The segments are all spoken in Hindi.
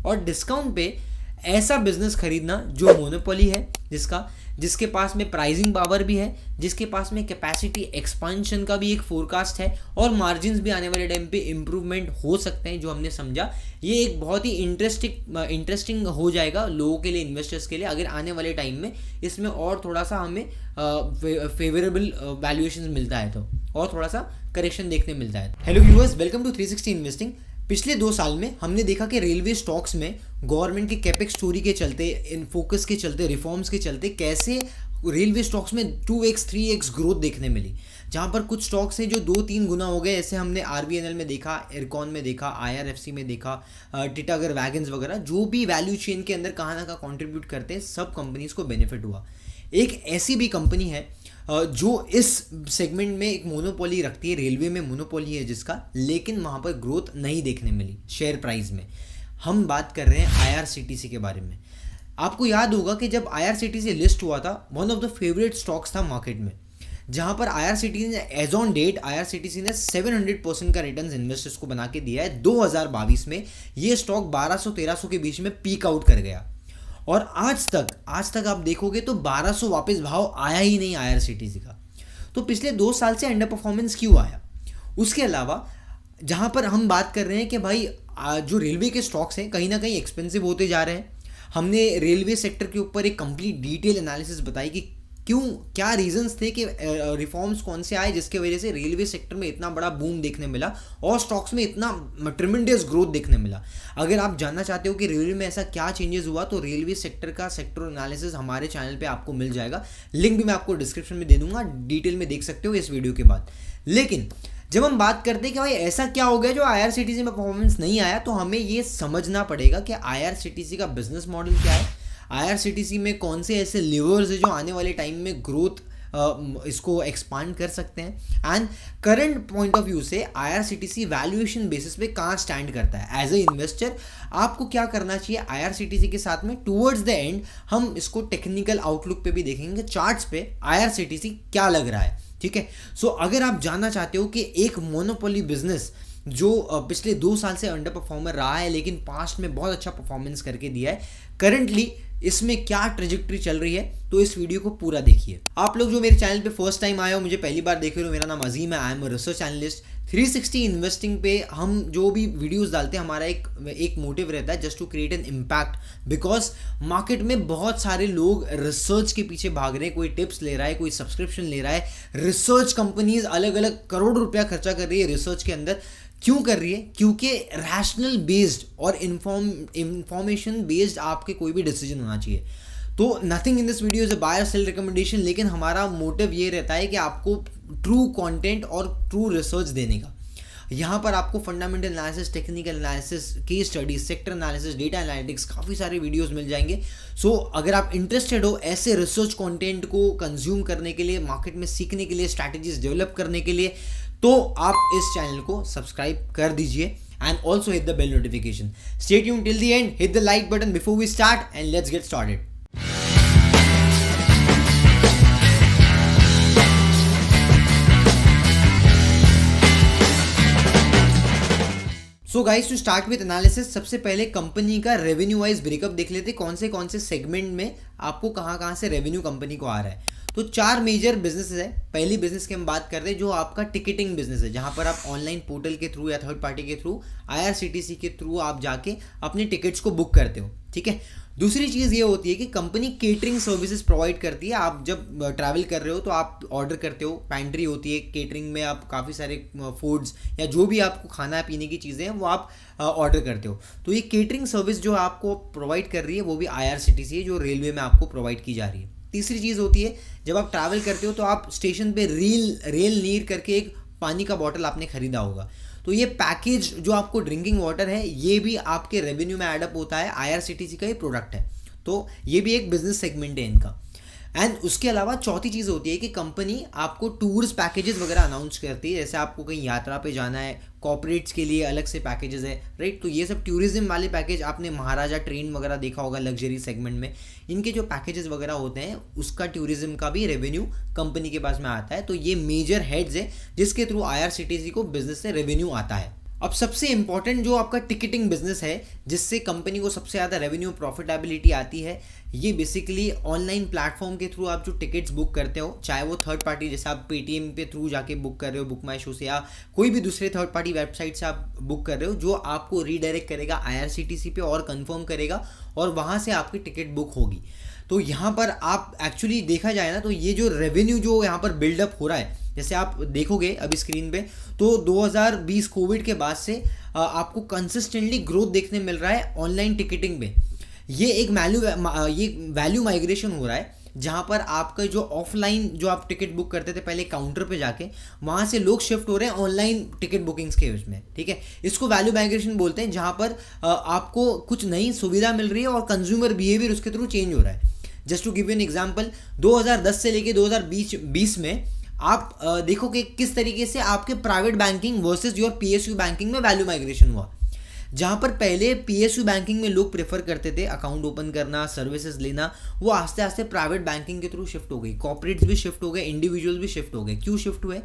और डिस्काउंट पे ऐसा बिजनेस खरीदना जो मोनोपोली है, जिसके पास में प्राइसिंग पावर भी है, जिसके पास में कैपेसिटी एक्सपांशन का भी एक फोरकास्ट है और मार्जिन्स भी आने वाले टाइम पे इम्प्रूवमेंट हो सकते हैं, जो हमने समझा। ये एक बहुत ही इंटरेस्टिंग हो जाएगा लोगों के लिए, इन्वेस्टर्स के लिए, अगर आने वाले टाइम में इसमें और थोड़ा सा हमें फेवरेबल वैल्यूएशन मिलता है तो, और थोड़ा सा करेक्शन देखने मिलता है। Hello viewers, welcome to 360 investing. पिछले 2 साल में हमने देखा कि रेलवे स्टॉक्स में गवर्नमेंट की कैपेक्स स्टोरी के चलते, इन फोकस के चलते, रिफॉर्म्स के चलते कैसे रेलवे स्टॉक्स में 2x 3x ग्रोथ देखने मिली, जहां पर कुछ स्टॉक्स हैं जो 2-3 गुना हो गए। ऐसे हमने RVNL में देखा, एयरकॉन में देखा, IRFC में देखा, टिटागढ़ वैगन्स वगैरह, जो भी वैल्यू चेन के अंदर कहाँ ना कहाँ कॉन्ट्रीब्यूट करते हैं, सब कंपनीज को बेनिफिट हुआ। एक ऐसी भी कंपनी है जो इस सेगमेंट में एक मोनोपोली रखती है, रेलवे में मोनोपोली है जिसका, लेकिन वहाँ पर ग्रोथ नहीं देखने मिली शेयर प्राइस में। हम बात कर रहे हैं IRCTC के बारे में। आपको याद होगा कि जब IRCTC लिस्ट हुआ था, one of the favourite stocks था मार्केट में, जहाँ पर IRCTC ने एज ऑन डेट IRCTC ने 700% का रिटर्न इन्वेस्टर्स को बना के दिया है। 2022 में ये स्टॉक 1200-1300 के बीच में पीक आउट कर गया और आज तक आप देखोगे तो 1200 वापस भाव आया ही नहीं IRCTC का। तो पिछले 2 साल से अंडर परफॉर्मेंस क्यों आया? उसके अलावा जहां पर हम बात कर रहे हैं कि भाई जो रेलवे के स्टॉक्स हैं कहीं ना कहीं एक्सपेंसिव होते जा रहे हैं। हमने रेलवे सेक्टर के ऊपर एक कंप्लीट डिटेल एनालिसिस बताई कि क्यों, क्या रीजंस थे कि रिफॉर्म्स कौन से आए जिसके वजह से रेलवे सेक्टर में इतना बड़ा बूम देखने मिला और स्टॉक्स में इतना ट्रिमेंडस ग्रोथ देखने मिला। अगर आप जानना चाहते हो कि रेलवे में ऐसा क्या चेंजेस हुआ तो रेलवे सेक्टर का सेक्टर एनालिसिस हमारे चैनल पे आपको मिल जाएगा, लिंक भी मैं आपको डिस्क्रिप्शन में दे दूंगा, डिटेल में देख सकते हो इस वीडियो के बाद। लेकिन जब हम बात करते हैं कि भाई ऐसा क्या हो गया जो IRCTC में परफॉर्मेंस नहीं आया, तो हमें ये समझना पड़ेगा कि IRCTC का बिजनेस मॉडल क्या है, IRCTC में कौन से ऐसे लिवर्स है जो आने वाले टाइम में ग्रोथ इसको एक्सपांड कर सकते हैं, and current point of view से IRCTC वैल्यूएशन बेसिस पे कहाँ स्टैंड करता है। एज ए इन्वेस्टर आपको क्या करना चाहिए IRCTC के साथ में, टुवर्ड्स द एंड हम इसको टेक्निकल आउटलुक पे भी देखेंगे, चार्ट्स पे IRCTC क्या लग रहा है, ठीक है। सो अगर आप जानना चाहते हो कि एक मोनोपोली बिजनेस जो पिछले 2 साल से अंडर परफॉर्मर रहा है लेकिन पास्ट में बहुत अच्छा परफॉर्मेंस करके दिया है, करंटली इसमें क्या ट्रेजेक्टरी चल रही है, तो इस वीडियो को पूरा देखिए। आप लोग जो मेरे चैनल पे फर्स्ट टाइम आए हो, मुझे पहली बार देख रहे हो, मेरा नाम अजीम है, I am a research analyst. 360 investing पे हम जो भी वीडियोस डालते हैं, हमारा एक मोटिव रहता है just to create an impact, because market में बहुत सारे लोग रिसर्च के पीछे भाग रहे हैं, कोई टिप्स ले रहा है, कोई सब्सक्रिप्शन ले रहा है। रिसर्च कंपनीज अलग अलग करोड़ रुपया खर्चा कर रही है रिसर्च के अंदर। क्यों कर रही है? क्योंकि रैशनल बेस्ड और इंफॉर्मेशन बेस्ड आपके कोई भी डिसीजन होना चाहिए। तो nothing in this video is a buy or sell recommendation, लेकिन हमारा मोटिव ये रहता है कि आपको ट्रू कंटेंट और ट्रू रिसर्च देने का। यहाँ पर आपको fundamental analysis, technical analysis, case studies, sector analysis, data analytics, काफ़ी सारे वीडियोस मिल जाएंगे। सो अगर आप इंटरेस्टेड हो ऐसे रिसर्च कंटेंट को कंज्यूम करने के लिए, मार्केट में सीखने के लिए, स्ट्रैटेजीज डेवलप करने के लिए, तो आप इस चैनल को सब्सक्राइब कर दीजिए and also hit the bell notification. Stay tuned till the end, hit the like button before we start and let's get started. So guys, to start with analysis, सबसे पहले कंपनी का रेवेन्यू वाइज ब्रेकअप देख लेते हैं, कौन से सेगमेंट में आपको कहाँ से रेवेन्यू कंपनी को आ रहा है। तो 4 मेजर बिजनेस है। पहली बिजनेस की हम बात करते हैं जो आपका टिकटिंग बिजनेस है, जहां पर आप ऑनलाइन पोर्टल के थ्रू या थर्ड पार्टी के थ्रू, IRCTC के थ्रू आप जाके अपने टिकट्स को बुक करते हो, ठीक है। दूसरी चीज़ ये होती है कि कंपनी केटरिंग सर्विसेज प्रोवाइड करती है। आप जब ट्रैवल कर रहे हो तो आप ऑर्डर करते हो, पैंट्री होती है केटरिंग में, आप काफ़ी सारे फूड्स या जो भी आपको खाना पीने की चीज़ें हैं वो आप ऑर्डर करते हो। तो ये केटरिंग सर्विस जो आपको प्रोवाइड कर रही है वो भी IRCTC है, जो रेलवे में आपको प्रोवाइड की जा रही है। तीसरी चीज़ होती है जब आप ट्रैवल करते हो तो आप स्टेशन पे रेल नीर करके एक पानी का बॉटल आपने खरीदा होगा, तो ये पैकेज जो आपको ड्रिंकिंग वाटर है ये भी आपके रेवेन्यू में एडअप होता है, IRCTC का ही प्रोडक्ट है। तो ये भी एक बिजनेस सेगमेंट है इनका। एंड उसके अलावा चौथी चीज़ होती है कि कंपनी आपको टूर्स पैकेजेस वगैरह अनाउंस करती है, जैसे आपको कहीं यात्रा पे जाना है, कॉर्पोरेट्स के लिए अलग से पैकेजेस है, राइट। तो ये सब टूरिज्म वाले पैकेज, आपने महाराजा ट्रेन वगैरह देखा होगा लग्जरी सेगमेंट में, इनके जो पैकेजेस वगैरह होते हैं उसका टूरिज्म का भी रेवेन्यू कंपनी के पास में आता है। तो ये मेजर हेड्स है जिसके थ्रू IRCTC को बिजनेस से रेवेन्यू आता है। अब सबसे इंपॉर्टेंट जो आपका टिकटिंग बिजनेस है, जिससे कंपनी को सबसे ज़्यादा रेवेन्यू प्रॉफिटेबिलिटी आती है, ये बेसिकली ऑनलाइन प्लेटफॉर्म के थ्रू आप जो टिकट्स बुक करते हो, चाहे वो थर्ड पार्टी जैसे आप पेटीएम पे थ्रू जाके बुक कर रहे हो बुक माई शो से, या कोई भी दूसरे थर्ड पार्टी वेबसाइट से आप बुक कर रहे हो, जो आपको रीडायरेक्ट करेगा IRCTC पे और कंफर्म करेगा और वहाँ से आपकी टिकट बुक होगी। तो यहाँ पर आप एक्चुअली देखा जाए ना, तो ये जो रेवेन्यू जो यहाँ पर बिल्डअप हो रहा है, जैसे आप देखोगे अभी स्क्रीन पे, तो 2020 कोविड के बाद से आपको कंसिस्टेंटली ग्रोथ देखने मिल रहा है ऑनलाइन टिकटिंग में। ये वैल्यू माइग्रेशन हो रहा है, जहाँ पर आपका जो ऑफलाइन जो आप टिकट बुक करते थे पहले काउंटर पे जाके, वहाँ से लोग शिफ्ट हो रहे हैं ऑनलाइन टिकट बुकिंग्स के उसमें, ठीक है। इसको वैल्यू माइग्रेशन बोलते हैं, जहाँ पर आपको कुछ नई सुविधा मिल रही है और कंज्यूमर बिहेवियर उसके थ्रू चेंज हो रहा है। Just to give you an example, 2010 से लेके 2020 में आप देखो कि किस तरीके से आपके private banking versus your PSU banking में वैल्यू माइग्रेशन हुआ। जहाँ पर पहले PSU बैंकिंग में लोग प्रेफर करते थे अकाउंट ओपन करना, सर्विसेज लेना, वो आस्ते आस्ते प्राइवेट बैंकिंग के थ्रू शिफ्ट हो गई। कॉर्पोरेट्स भी शिफ्ट हो गए, इंडिविजुअल भी शिफ्ट हो गए। क्यों शिफ्ट हुए?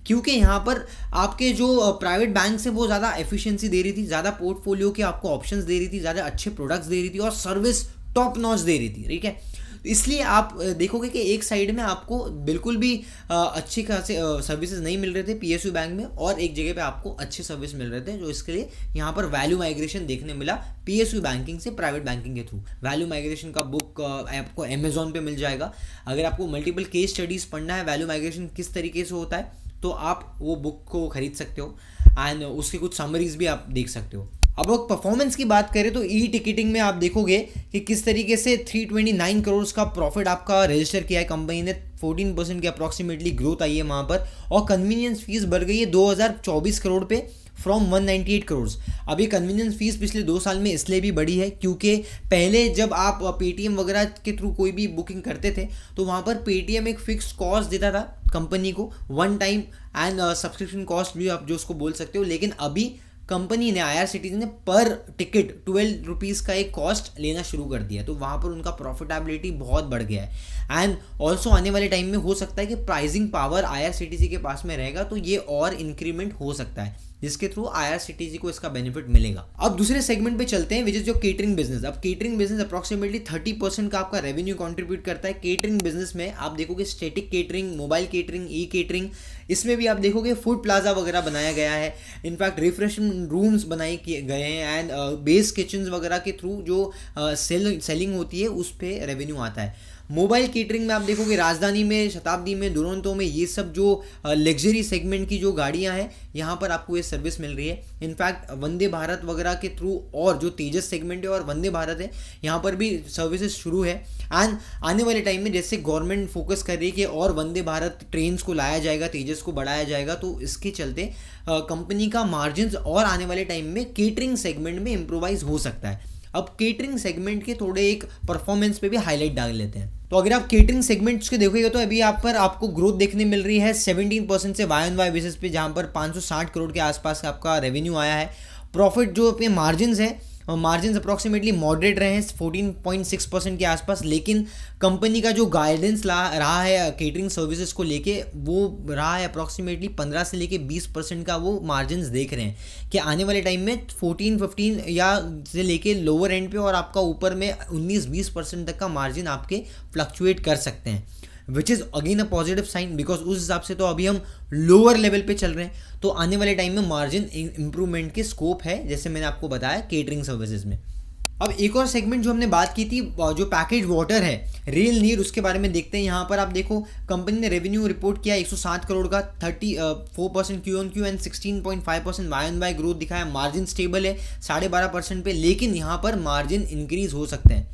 क्योंकि यहाँ पर आपके जो प्राइवेट बैंक से वो ज़्यादा एफिशिएंसी दे रही थी, ज़्यादा पोर्टफोलियो के आपको ऑप्शंस दे रही थी, ज़्यादा अच्छे प्रोडक्ट्स दे रही थी और सर्विस टॉप नॉच दे रही थी, ठीक है। इसलिए आप देखोगे कि एक साइड में आपको बिल्कुल भी अच्छी खासी सर्विसेज नहीं मिल रहे थे PSU बैंक में, और एक जगह पे आपको अच्छे सर्विस मिल रहे थे, जो इसके लिए यहाँ पर वैल्यू माइग्रेशन देखने मिला PSU बैंकिंग से प्राइवेट बैंकिंग के थ्रू। वैल्यू माइग्रेशन का बुक आपको अमेजोन पे मिल जाएगा। अगर आपको मल्टीपल केस स्टडीज़ पढ़ना है वैल्यू माइग्रेशन किस तरीके से होता है, तो आप वो बुक को खरीद सकते हो एंड उसकी कुछ समरीज भी आप देख सकते हो। अब अगर परफॉर्मेंस की बात करें तो ई टिकटिंग में आप देखोगे कि किस तरीके से 329 करोड़ का प्रॉफिट आपका रजिस्टर किया है कंपनी ने। 14% की अप्रॉक्सीमेटली ग्रोथ आई है वहाँ पर, और कन्वीनियंस फीस बढ़ गई है 2024 करोड़ पे फ्रॉम 198 करोड़। अब ये कन्वीनियंस फीस पिछले 2 साल में इसलिए भी बढ़ी है क्योंकि पहले जब आप पेटीएम वगैरह के थ्रू कोई भी बुकिंग करते थे तो वहाँ पर पेटीएम एक फिक्स कॉस्ट देता था कंपनी को, one time and subscription cost भी आप जो उसको बोल सकते हो। लेकिन अभी कंपनी ने IRCTC ने पर टिकट 12 रुपीज़ का एक कॉस्ट लेना शुरू कर दिया, तो वहाँ पर उनका प्रॉफिटेबिलिटी बहुत बढ़ गया है। एंड ऑल्सो आने वाले टाइम में हो सकता है कि प्राइसिंग पावर IRCTC के पास में रहेगा, तो ये और इंक्रीमेंट हो सकता है, जिसके थ्रू IRCTC को इसका बेनिफिट मिलेगा। अब दूसरे सेगमेंट पे चलते हैं, विच इज जो केटरिंग बिजनेस। अब केटरिंग बिजनेस अप्रॉक्सीमेटली 30% का आपका रेवेन्यू कंट्रीब्यूट करता है। केटरिंग बिजनेस में आप देखोगे स्टैटिक केटरिंग, मोबाइल केटरिंग, ई केटरिंग, इसमें भी आप देखोगे फूड प्लाजा वगैरह बनाया गया है। इनफैक्ट रिफ्रेशमेंट रूम्स बनाए गए हैं एंड बेस किचन्स वगैरह के थ्रू जो सेलिंग होती है उस पर रेवेन्यू आता है। मोबाइल केटरिंग में आप देखोगे राजधानी में, शताब्दी में, दुरंतो में, ये सब जो लग्जरी सेगमेंट की जो गाड़ियां हैं यहाँ पर आपको ये सर्विस मिल रही है। इनफैक्ट वंदे भारत वगैरह के थ्रू, और जो तेजस सेगमेंट है और वंदे भारत है, यहाँ पर भी सर्विसेज शुरू है। एंड आने वाले टाइम में जैसे गवर्नमेंट फोकस कर रही है कि और वंदे भारत ट्रेन्स को लाया जाएगा, तेजस को बढ़ाया जाएगा, तो इसके चलते कंपनी का मार्जिन और आने वाले टाइम में केटरिंग सेगमेंट में इम्प्रोवाइज हो सकता है। अब केटरिंग सेगमेंट के थोड़े एक परफॉर्मेंस पे भी हाईलाइट डाल लेते हैं। तो अगर आप केटरिंग सेगमेंट्स के देखोगे तो अभी यहाँ पर आपको ग्रोथ देखने मिल रही है 17% से Y-on-Y बेसिस पे, जहाँ पर 560 करोड़ के आसपास आपका रेवेन्यू आया है। प्रॉफिट जो अपने मार्जिन है, मार्जिन अप्रॉक्सीमेटली मॉडरेट रहे हैं 14.6% के आसपास, लेकिन कंपनी का जो गाइडेंस रहा है केटरिंग सर्विसेज को लेके, वो रहा है अप्रॉक्सीमेटली 15 से लेके 20% का वो मार्जिन देख रहे हैं कि आने वाले टाइम में 14-15 या से लेके लोअर एंड पे, और आपका ऊपर में 19-20% तक का मार्जिन आपके फ्लक्चुएट कर सकते हैं, which is again a positive sign, because उस हिसाब से तो अभी हम लोअर लेवल पे चल रहे हैं, तो आने वाले टाइम में मार्जिन इंप्रूवमेंट के स्कोप है, जैसे मैंने आपको बताया केटरिंग सर्विसेज में। अब एक और सेगमेंट जो हमने बात की थी, जो पैकेज वाटर है, रेल नीर, उसके बारे में देखते हैं। यहाँ पर आप देखो कंपनी ने रेवेन्यू रिपोर्ट किया 107 करोड़ का, 34% Q-on-Q एंड 16.5% Y-on-Y ग्रोथ दिखाया। मार्जिन स्टेबल है 12.5% पे, लेकिन यहाँ पर मार्जिन इंक्रीज हो सकते हैं।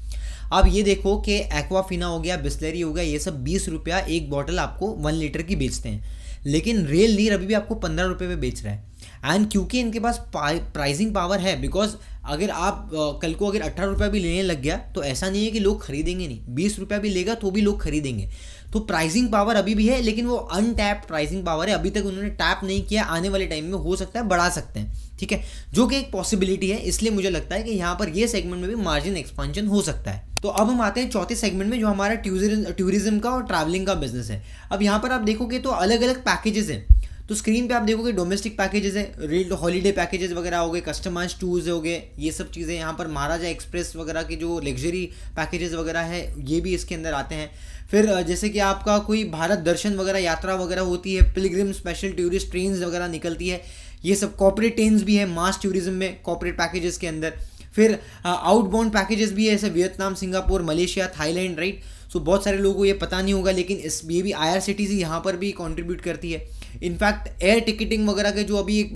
अब ये देखो कि एक्वाफिना हो गया, बिस्लरी हो गया, ये सब 20 रुपया एक बॉटल आपको 1 लीटर की बेचते हैं, लेकिन रेल नीर अभी भी आपको 15 रुपये पे बेच रहा है। एंड क्योंकि इनके पास प्राइसिंग पावर है, बिकॉज अगर आप कल को अगर 18 रुपया भी लेने लग गया तो ऐसा नहीं है कि लोग खरीदेंगे नहीं, 20 रुपया भी लेगा तो भी लोग खरीदेंगे। तो प्राइसिंग पावर अभी भी है, लेकिन वो अनटैप्ड प्राइसिंग पावर है, अभी तक उन्होंने टैप नहीं किया। आने वाले टाइम में हो सकता है बढ़ा सकते हैं, ठीक है, जो कि एक पॉसिबिलिटी है। इसलिए मुझे लगता है कि यहाँ पर ये सेगमेंट में भी मार्जिन एक्सपेंशन हो सकता है। तो अब हम आते हैं चौथे सेगमेंट में, जो हमारा टूरिज्म का और ट्रैवलिंग का बिजनेस है। अब यहाँ पर आप देखोगे तो अलग अलग पैकेजेस हैं। तो स्क्रीन पे आप देखोगे डोमेस्टिक पैकेजेस है, रेल हॉलीडे पैकेजेस वगैरह हो गए, कस्टमाइज टूर्स हो गए, ये सब चीज़ें यहाँ पर महाराजा एक्सप्रेस वगैरह के जो लग्जरी पैकेजेस वगैरह है ये भी इसके अंदर आते हैं। फिर जैसे कि आपका कोई भारत दर्शन वगैरह यात्रा वगैरह होती है, पिलग्रिम स्पेशल टूरिस्ट ट्रेन्स वगैरह निकलती है, ये सब कॉर्पोरेट ट्रेन्स भी है मास टूरिज्म में कॉर्पोरेट पैकेजेस के अंदर। फिर आउटबाउंड पैकेजेस भी है, जैसे Vietnam, Singapore, Malaysia, Thailand, right. So बहुत सारे लोगों को ये पता नहीं होगा, लेकिन ये भी IRCTC यहाँ पर भी कंट्रीब्यूट करती है। इनफैक्ट एयर टिकटिंग वगैरह के जो अभी एक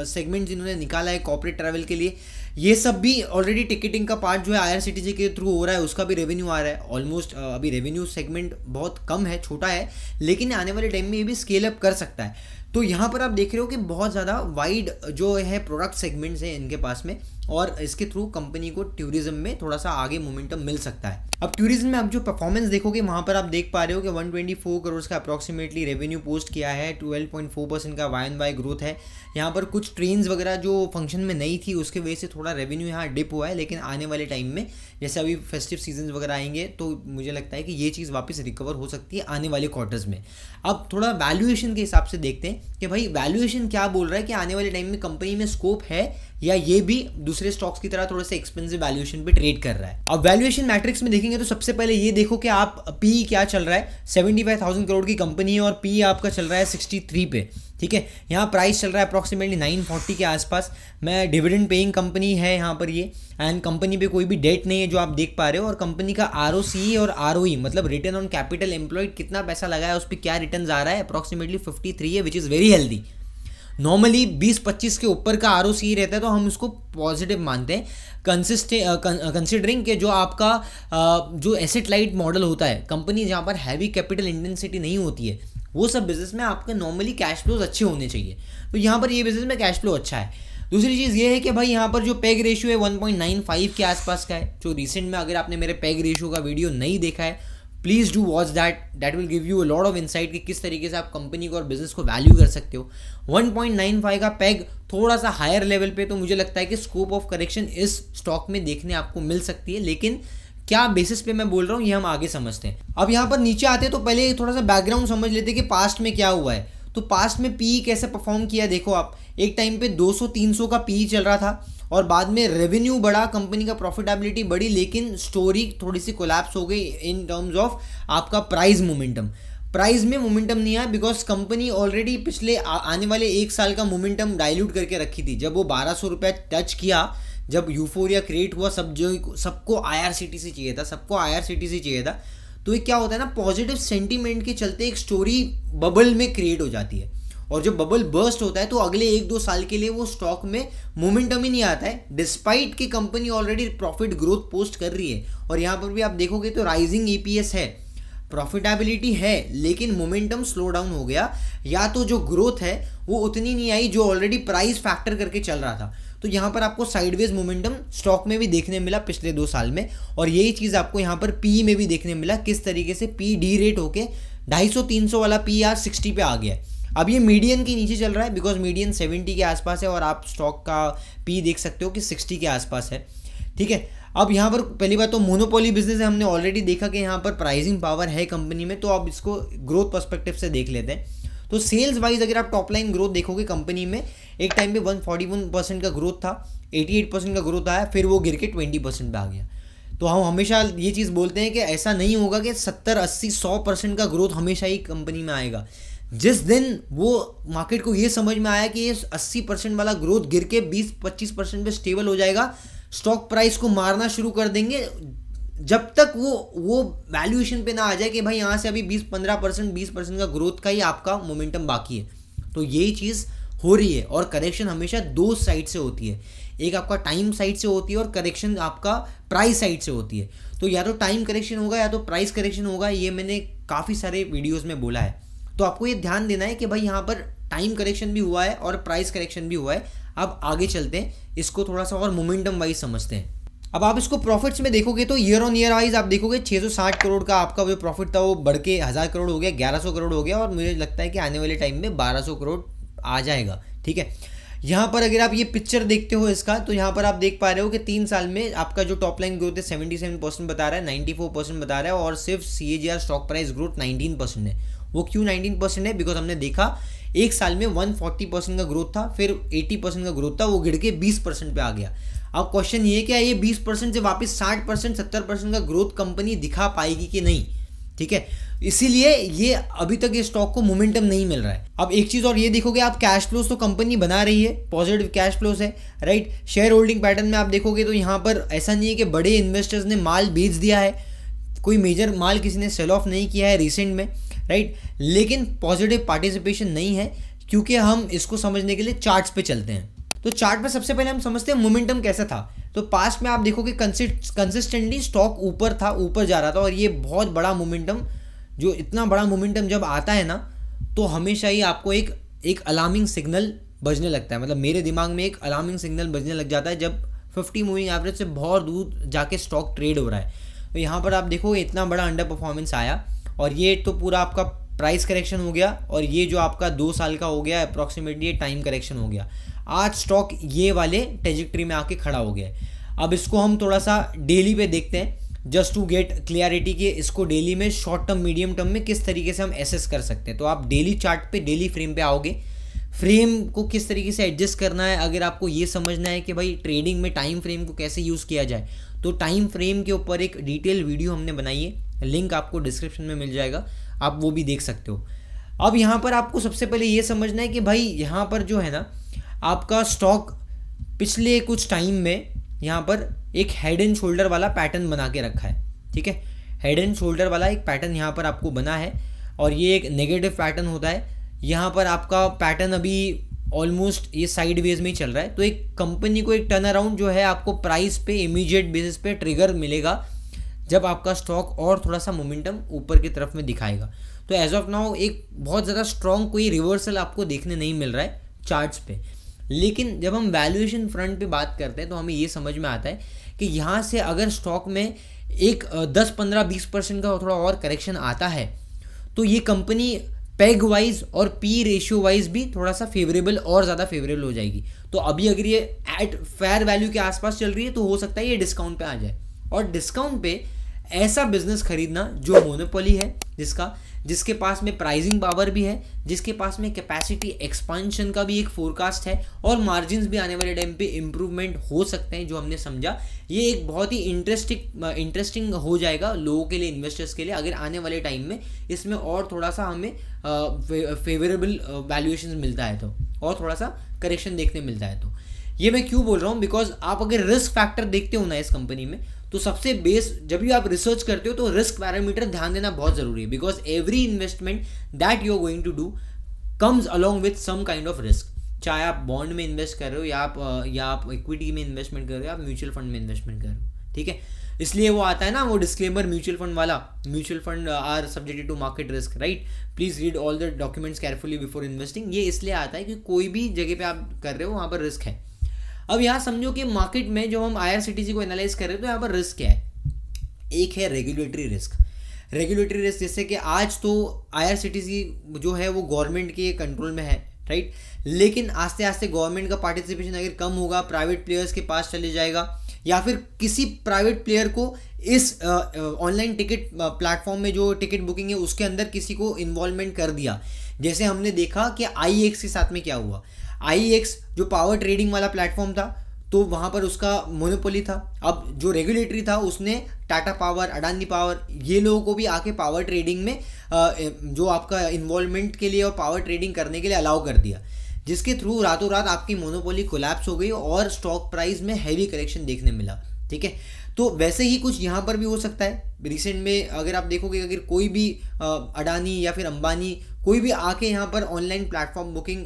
सेगमेंट जिन्होंने निकाला है कॉर्पोरेट ट्रैवल के लिए, ये सब भी ऑलरेडी टिकटिंग का पार्ट जो है IRCTC के थ्रू हो रहा है, उसका भी रेवेन्यू आ रहा है। ऑलमोस्ट अभी रेवेन्यू सेगमेंट बहुत कम है, छोटा है, लेकिन आने वाले टाइम में ये भी स्केल अप कर सकता है। तो यहाँ पर आप देख रहे हो कि बहुत ज़्यादा वाइड जो है प्रोडक्ट सेगमेंट्स हैं इनके पास में, और इसके थ्रू कंपनी को टूरिज्म में थोड़ा सा आगे मोमेंटम मिल सकता है। अब टूरिज्म में आप जो परफॉर्मेंस देखोगे वहाँ पर आप देख पा रहे हो कि 124 करोड़ का अप्रॉक्सीमेटली रेवेन्यू पोस्ट किया है, 12.4% का YoY ग्रोथ है। यहाँ पर कुछ ट्रेन्स वगैरह जो फंक्शन में नहीं थी उसके वजह से थोड़ा रेवेन्यू यहाँ डिप हुआ है, लेकिन आने वाले टाइम में जैसे अभी फेस्टिव सीजन वगैरह आएंगे तो मुझे लगता है कि ये चीज़ वापस रिकवर हो सकती है आने वाले क्वार्टर्स में। अब थोड़ा वैल्यूएशन के हिसाब से देखते हैं कि भाई वैल्यूएशन क्या बोल रहा है, कि आने वाले टाइम में कंपनी में स्कोप है या ये भी दूसरे स्टॉक्स की तरह थोड़े से एक्सपेंसिव वैल्यूएशन पे ट्रेड कर रहा है। अब वैल्यूएशन मैट्रिक्स में देखेंगे तो सबसे पहले ये देखो कि आप पी क्या चल रहा है। 75,000 करोड़ की कंपनी है और पी आपका चल रहा है 63 पे, ठीक है। यहाँ प्राइस चल रहा है अप्रॉक्सीमेटली 940 के आसपास। मैं डिविडेंड पेइंग कंपनी है यहाँ पर ये, एंड कंपनी पे कोई भी डेट नहीं है जो आप देख पा रहे हो, और कंपनी का ROCE और ROE मतलब रिटर्न ऑन कैपिटल एम्प्लॉयड कितना पैसा लगा है उस पर क्या रिटर्न आ रहा है, अप्रॉक्सीमेटली 53 है, which is very healthy. Normally 20-25 के ऊपर का ROCE रहता है तो हम उसको पॉजिटिव मानते हैं, कंसिडरिंग कि जो आपका जो एसेट लाइट मॉडल होता है, कंपनी जहाँ पर हैवी कैपिटल इंटेंसिटी नहीं होती है, वो सब बिजनेस में आपका नॉर्मली कैश फ्लोज अच्छे होने चाहिए। तो यहाँ पर ये बिजनेस में कैश फ्लो अच्छा है। दूसरी चीज़ ये है कि भाई यहाँ पर जो पेग रेशियो है 1.95 के आसपास का है, जो रिसेंट में अगर आपने मेरे पेग रेशियो का वीडियो नहीं देखा है please do watch that will give you a lot of insight कि किस तरीके से आप कंपनी को और बिजनेस को वैल्यू कर सकते हो। 1.95 का पैग थोड़ा सा हायर लेवल पे, तो मुझे लगता है कि स्कोप ऑफ करेक्शन इस स्टॉक में देखने आपको मिल सकती है, लेकिन क्या बेसिस पे मैं बोल रहा हूँ ये हम आगे समझते हैं। अब यहाँ पर नीचे आते हैं तो पहले थोड़ा सा बैकग्राउंड समझ लेते हैं कि पास्ट में क्या हुआ है। तो पास्ट में पी कैसे परफॉर्म किया, देखो आप एक टाइम पे 200-300 का पी चल रहा था, और बाद में रेवेन्यू बढ़ा, कंपनी का प्रॉफिटेबिलिटी बढ़ी, लेकिन स्टोरी थोड़ी सी कोलैप्स हो गई इन टर्म्स ऑफ आपका प्राइस मोमेंटम। प्राइस में मोमेंटम नहीं आया बिकॉज कंपनी ऑलरेडी पिछले आने वाले 1 साल का मोमेंटम डाइल्यूट करके रखी थी। जब वो 1200 रुपये टच किया, जब यूफोरिया क्रिएट हुआ, सबको IRCTC चाहिए था, चाहिए था, तो ये क्या होता है ना, पॉजिटिव सेंटीमेंट के चलते एक स्टोरी बबल में क्रिएट हो जाती है, और जब बबल बर्स्ट होता है तो अगले 1-2 साल के लिए वो स्टॉक में मोमेंटम ही नहीं आता है, डिस्पाइट कि company already profit growth post कर रही है। और यहाँ पर भी आप देखोगे तो राइजिंग EPS है, प्रॉफिटेबिलिटी है, लेकिन मोमेंटम स्लो डाउन हो गया, या तो जो ग्रोथ है वो उतनी नहीं आई जो ऑलरेडी प्राइस फैक्टर करके चल रहा था। तो यहाँ पर आपको साइडवेज मोमेंटम स्टॉक में भी देखने मिला पिछले 2 साल में, और यही चीज़ आपको यहाँ पर पी में भी देखने मिला, किस तरीके से पी डी रेट होके 250-300 वाला पी आज 60 पे आ गया है। अब ये मीडियन के नीचे चल रहा है बिकॉज मीडियन 70 के आसपास है, और आप स्टॉक का पी देख सकते हो कि 60 के आसपास है, ठीक है। अब यहाँ पर पहली बात तो मोनोपोली बिजनेस है, हमने ऑलरेडी देखा कि यहाँ पर प्राइसिंग पावर है कंपनी में, तो आप इसको ग्रोथ पर्सपेक्टिव से देख लेते हैं। तो सेल्स वाइज अगर आप टॉप लाइन ग्रोथ देखोगे कंपनी में, एक टाइम पे 141% का ग्रोथ था, 88% का ग्रोथ आया, फिर वो गिर के 20% पे आ गया। तो हम हमेशा ये चीज़ बोलते हैं कि ऐसा नहीं होगा कि 70, 80, 100% का ग्रोथ हमेशा ही कंपनी में आएगा। जिस दिन वो मार्केट को ये समझ में आया कि ये 80% वाला ग्रोथ गिर के 20-25% पे स्टेबल हो जाएगा, स्टॉक प्राइस को मारना शुरू कर देंगे, जब तक वो वैल्यूएशन पे ना आ जाए कि भाई यहाँ से अभी 20% का ग्रोथ का ही आपका मोमेंटम बाकी है। तो यही चीज़ हो रही है, और करेक्शन हमेशा 2 साइड से होती है, एक आपका टाइम साइड से होती है और करेक्शन आपका प्राइस साइड से होती है। तो या तो टाइम करेक्शन होगा या तो प्राइस करेक्शन होगा, ये मैंने काफ़ी सारे वीडियोज़ में बोला है। तो आपको ये ध्यान देना है कि भाई यहाँ पर टाइम करेक्शन भी हुआ है और प्राइस करेक्शन भी हुआ है। अब आगे चलते हैं, इसको थोड़ा सा और मोमेंटम वाइज समझते हैं। अब आप इसको प्रॉफिट्स में देखोगे तो ईयर ऑन ईयर वाइज आप देखोगे 660 करोड़ का आपका जो प्रॉफिट था वो बढ़ के 1000 करोड़ हो गया, 1100 करोड़ हो गया, और मुझे लगता है कि आने वाले टाइम में 1200 करोड़ आ जाएगा, ठीक है। यहाँ पर अगर आप ये पिक्चर देखते हो इसका, तो यहाँ पर आप देख पा रहे हो कि 3 साल में आपका जो टॉप लाइन ग्रोथ है 77% बता रहा है, 94% बता रहा है, और सिर्फ CAGR स्टॉक प्राइस ग्रोथ 19% है। वो क्यों 19% है? बिकॉज हमने देखा एक साल में 140% का ग्रोथ था, फिर 80% का ग्रोथ था, वो गिर के 20% पे आ गया। अब क्वेश्चन ये क्या ये 20% से वापस 60% 70% का ग्रोथ कंपनी दिखा पाएगी कि नहीं, ठीक है। इसीलिए ये अभी तक ये स्टॉक को मोमेंटम नहीं मिल रहा है। अब एक चीज़ और ये देखोगे आप, कैश फ्लोस तो कंपनी बना रही है, पॉजिटिव कैश फ्लोस है, राइट। शेयर होल्डिंग पैटर्न में आप देखोगे तो यहाँ पर ऐसा नहीं है कि बड़े इन्वेस्टर्स ने माल बेच दिया है, कोई मेजर माल किसी ने सेल ऑफ नहीं किया है रिसेंट में, राइट। लेकिन पॉजिटिव पार्टिसिपेशन नहीं है, क्योंकि हम इसको समझने के लिए चार्ट्स पे चलते हैं। तो चार्ट पे सबसे पहले हम समझते हैं मोमेंटम कैसा था। तो पास्ट में आप देखोगे कंसिस्टेंटली स्टॉक ऊपर था, ऊपर जा रहा था, और ये बहुत बड़ा मोमेंटम, जो इतना बड़ा मोमेंटम जब आता है ना, तो हमेशा ही आपको एक अलार्मिंग सिग्नल बजने लगता है। मतलब मेरे दिमाग में एक अलार्मिंग सिग्नल बजने लग जाता है जब 50 मूविंग एवरेज से बहुत दूर जाके स्टॉक ट्रेड हो रहा है। तो यहाँ पर आप देखोगे इतना बड़ा अंडर परफॉर्मेंस आया, और ये तो पूरा आपका प्राइस करेक्शन हो गया, और ये जो आपका 2 साल का हो गया अप्रॉक्सीमेटली, ये टाइम करेक्शन हो गया। आज स्टॉक ये वाले ट्रेजेक्टरी में आके खड़ा हो गया है। अब इसको हम थोड़ा सा डेली पे देखते हैं, जस्ट टू गेट क्लियरिटी कि इसको डेली में शॉर्ट टर्म मीडियम टर्म में किस तरीके से हम एसेस कर सकते हैं। तो आप डेली चार्ट पे, डेली फ्रेम पे आओगे, फ्रेम को किस तरीके से एडजस्ट करना है। अगर आपको ये समझना है कि भाई ट्रेडिंग में टाइम फ्रेम को कैसे यूज़ किया जाए, तो टाइम फ्रेम के ऊपर एक डिटेल वीडियो हमने बनाई है, लिंक आपको डिस्क्रिप्शन में मिल जाएगा, आप वो भी देख सकते हो। अब यहाँ पर आपको सबसे पहले ये समझना है कि भाई यहाँ पर जो है ना, आपका स्टॉक पिछले कुछ टाइम में यहाँ पर एक हेड एंड शोल्डर वाला पैटर्न बना के रखा है, ठीक है। हेड एंड शोल्डर वाला एक पैटर्न यहाँ पर आपको बना है, और ये एक नेगेटिव पैटर्न होता है। यहाँ पर आपका पैटर्न अभी ऑलमोस्ट ये साइडवेज में ही चल रहा है। तो एक कंपनी को एक टर्न अराउंड जो है आपको प्राइस पे इमीडिएट बेसिस पे ट्रिगर मिलेगा जब आपका स्टॉक और थोड़ा सा मोमेंटम ऊपर की तरफ में दिखाएगा। तो एज ऑफ नाउ एक बहुत ज़्यादा स्ट्रॉन्ग कोई रिवर्सल आपको देखने नहीं मिल रहा है चार्ट्स पे। लेकिन जब हम वैल्यूएशन फ्रंट पे बात करते हैं तो हमें ये समझ में आता है कि यहाँ से अगर स्टॉक में एक 10-15-20% का थोड़ा और करेक्शन आता है, तो ये कंपनी पेग वाइज और पी रेशियो वाइज भी थोड़ा सा फेवरेबल और ज़्यादा फेवरेबल हो जाएगी। तो अभी अगर ये एट फेयर वैल्यू के आसपास चल रही है, तो हो सकता है ये डिस्काउंट पे आ जाए। और डिस्काउंट पे ऐसा बिजनेस खरीदना जो मोनोपोली है, जिसके पास में प्राइसिंग पावर भी है, जिसके पास में कैपेसिटी एक्सपांशन का भी एक फोरकास्ट है, और मार्जिन्स भी आने वाले टाइम पे इम्प्रूवमेंट हो सकते हैं, जो हमने समझा। ये एक बहुत ही इंटरेस्टिंग हो जाएगा लोगों के लिए, इन्वेस्टर्स के लिए, अगर आने वाले टाइम में इसमें और थोड़ा सा हमें फेवरेबल वैल्यूएशन मिलता है, तो और थोड़ा सा करेक्शन देखने मिलता है। तो ये मैं क्यों बोल रहा हूँ, बिकॉज आप अगर रिस्क फैक्टर देखते हो ना इस कंपनी में, तो सबसे बेस जब भी आप रिसर्च करते हो तो रिस्क पैरामीटर ध्यान देना बहुत जरूरी है। Because every investment that you are going to do comes along with some kind of risk. चाहे आप बॉन्ड में इन्वेस्ट कर रहे हो, या आप इक्विटी में इन्वेस्टमेंट कर रहे हो, या आप म्यूचुअल फंड में इन्वेस्टमेंट कर रहे हो, ठीक है। इसलिए वो आता है ना वो डिस्क्लेमर म्यूचुअल फंड वाला, mutual fund are subjected to market risk, right. Please read all the documents carefully before investing. ये इसलिए आता है कि कोई भी जगह पे आप कर रहे हो वहाँ पर रिस्क है। अब यहाँ समझो कि मार्केट में जो हम IRCTC को एनालाइज कर रहे हैं, तो यहाँ पर रिस्क क्या है। एक है रेगुलेटरी रिस्क। रेगुलेटरी रिस्क जैसे कि आज तो IRCTC जो है वो गवर्नमेंट के कंट्रोल में है, राइट। लेकिन आस्ते आस्ते गवर्नमेंट का पार्टिसिपेशन अगर कम होगा, प्राइवेट प्लेयर्स के पास चले जाएगा, या फिर किसी प्राइवेट प्लेयर को इस ऑनलाइन टिकट प्लेटफॉर्म में जो टिकट बुकिंग है उसके अंदर किसी को इन्वॉल्वमेंट कर दिया। जैसे हमने देखा कि IEX के साथ में क्या हुआ। IEX जो पावर ट्रेडिंग वाला प्लेटफॉर्म था, तो वहाँ पर उसका मोनोपोली था। अब जो रेगुलेटरी था उसने टाटा पावर, अडानी पावर, ये लोगों को भी आके पावर ट्रेडिंग में जो आपका इन्वॉल्वमेंट के लिए और पावर ट्रेडिंग करने के लिए अलाउ कर दिया, जिसके थ्रू रातों रात आपकी मोनोपोली कोलैप्स हो गई और स्टॉक प्राइस में हैवी करेक्शन देखने मिला, ठीक है। तो वैसे ही कुछ यहाँ पर भी हो सकता है। रिसेंट में अगर आप देखोगे, अगर कोई भी अडानी या फिर अंबानी कोई भी आके यहाँ पर ऑनलाइन प्लेटफॉर्म बुकिंग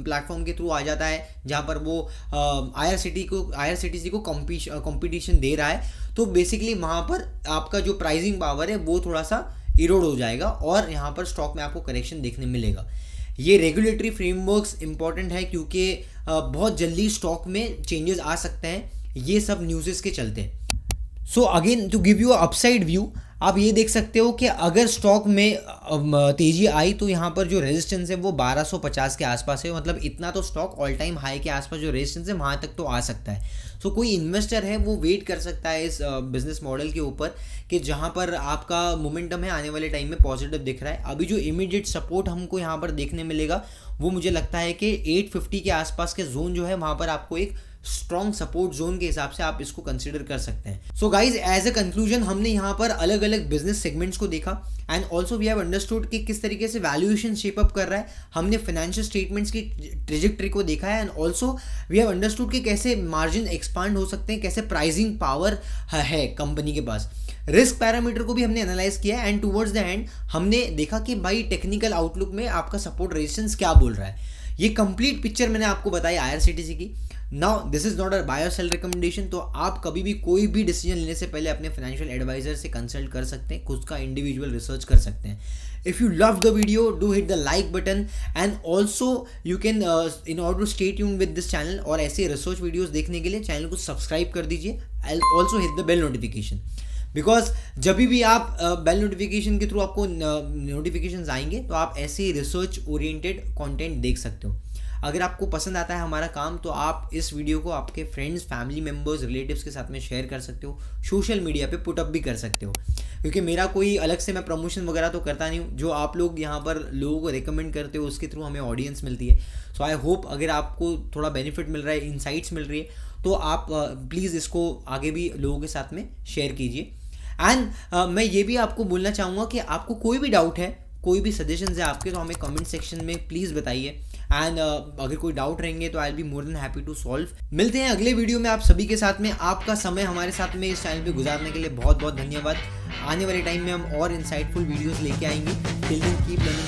प्लेटफॉर्म के थ्रू आ जाता है, जहाँ पर वो IRCTC को कंपटीशन दे रहा है, तो बेसिकली वहाँ पर आपका जो प्राइसिंग पावर है वो थोड़ा सा इरोड हो जाएगा, और यहाँ पर स्टॉक में आपको करेक्शन देखने मिलेगा। ये रेगुलेटरी फ्रेमवर्क्स इंपॉर्टेंट है, क्योंकि बहुत जल्दी स्टॉक में चेंजेस आ सकते हैं, ये सब न्यूज़ेस के चलते हैं। So again to give you upside view, आप ये देख सकते हो कि अगर स्टॉक में तेज़ी आई तो यहाँ पर जो रेजिस्टेंस है वो 1250 के आसपास है, मतलब इतना तो स्टॉक ऑल टाइम हाई के आसपास जो रेजिस्टेंस है वहाँ तक तो आ सकता है। सो कोई इन्वेस्टर है वो वेट कर सकता है इस बिजनेस मॉडल के ऊपर कि जहाँ पर आपका मोमेंटम है आने वाले टाइम में पॉजिटिव दिख रहा है। अभी जो इमीडिएट सपोर्ट हमको यहाँ पर देखने मिलेगा वो मुझे लगता है कि 850 के आसपास के जोन जो है वहाँ पर आपको एक स्ट्रॉन्ग सपोर्ट जोन के हिसाब से आप इसको कंसीडर कर सकते हैं। So guys as a conclusion हमने यहाँ पर अलग अलग बिजनेस सेगमेंट्स को देखा and also we have understood कि किस तरीके से वैल्यूएशन शेप अप कर रहा है। हमने फाइनेंशियल स्टेटमेंट्स की ट्रेजेक्टरी को देखा है and also we have understood कि कैसे मार्जिन एक्सपांड हो सकते हैं, कैसे प्राइसिंग पावर है कंपनी के पास। रिस्क पैरामीटर को भी हमने एनालाइज किया एंड टुवर्ड्स द एंड हमने देखा कि भाई टेक्निकल आउटलुक में आपका सपोर्ट रेजिस्टेंस क्या बोल रहा है। ये कंप्लीट पिक्चर मैंने आपको बताई IRCTC की। Now this is not a buy or sell recommendation, तो आप कभी भी कोई भी डिसीजन लेने से पहले अपने फाइनेंशियल एडवाइजर से कंसल्ट कर सकते हैं, खुद का इंडिविजुअल रिसर्च कर सकते हैं। If you love the video, do hit the like button and also you can in order to stay tuned with this channel और ऐसे रिसर्च वीडियोस देखने के लिए चैनल को सब्सक्राइब कर दीजिए। also hit the bell notification because जब भी आप बेल नोटिफिकेशन के थ्रू आपको नोटिफिकेशन आएंगे तो आप ऐसे रिसर्च ओरिएंटेड कंटेंट देख सकते हो। अगर आपको पसंद आता है हमारा काम तो आप इस वीडियो को आपके फ्रेंड्स, फैमिली मेम्बर्स, रिलेटिव्स के साथ में शेयर कर सकते हो, सोशल मीडिया पे पुट अप भी कर सकते हो, क्योंकि मेरा कोई अलग से मैं प्रमोशन वगैरह तो करता नहीं हूँ। जो आप लोग यहाँ पर लोगों को रिकमेंड करते हो उसके थ्रू हमें ऑडियंस मिलती है। सो आई होप अगर आपको थोड़ा बेनिफिट मिल रहा है, इनसाइट्स मिल रही है, तो आप प्लीज़ इसको आगे भी लोगों के साथ में शेयर कीजिए। एंड मैं ये भी आपको बोलना चाहूँगा कि आपको कोई भी डाउट है, कोई भी सजेशन है आपके, तो हमें कमेंट सेक्शन में प्लीज़ बताइए। एंड अगर कोई डाउट रहेंगे तो I will be more than happy to solve. मिलते हैं अगले वीडियो में आप सभी के साथ में। आपका समय हमारे साथ में इस चैनल पे गुजारने के लिए बहुत बहुत धन्यवाद। आने वाले टाइम में हम और इंसाइटफुल वीडियोस लेके आएंगे। Till then keep learning.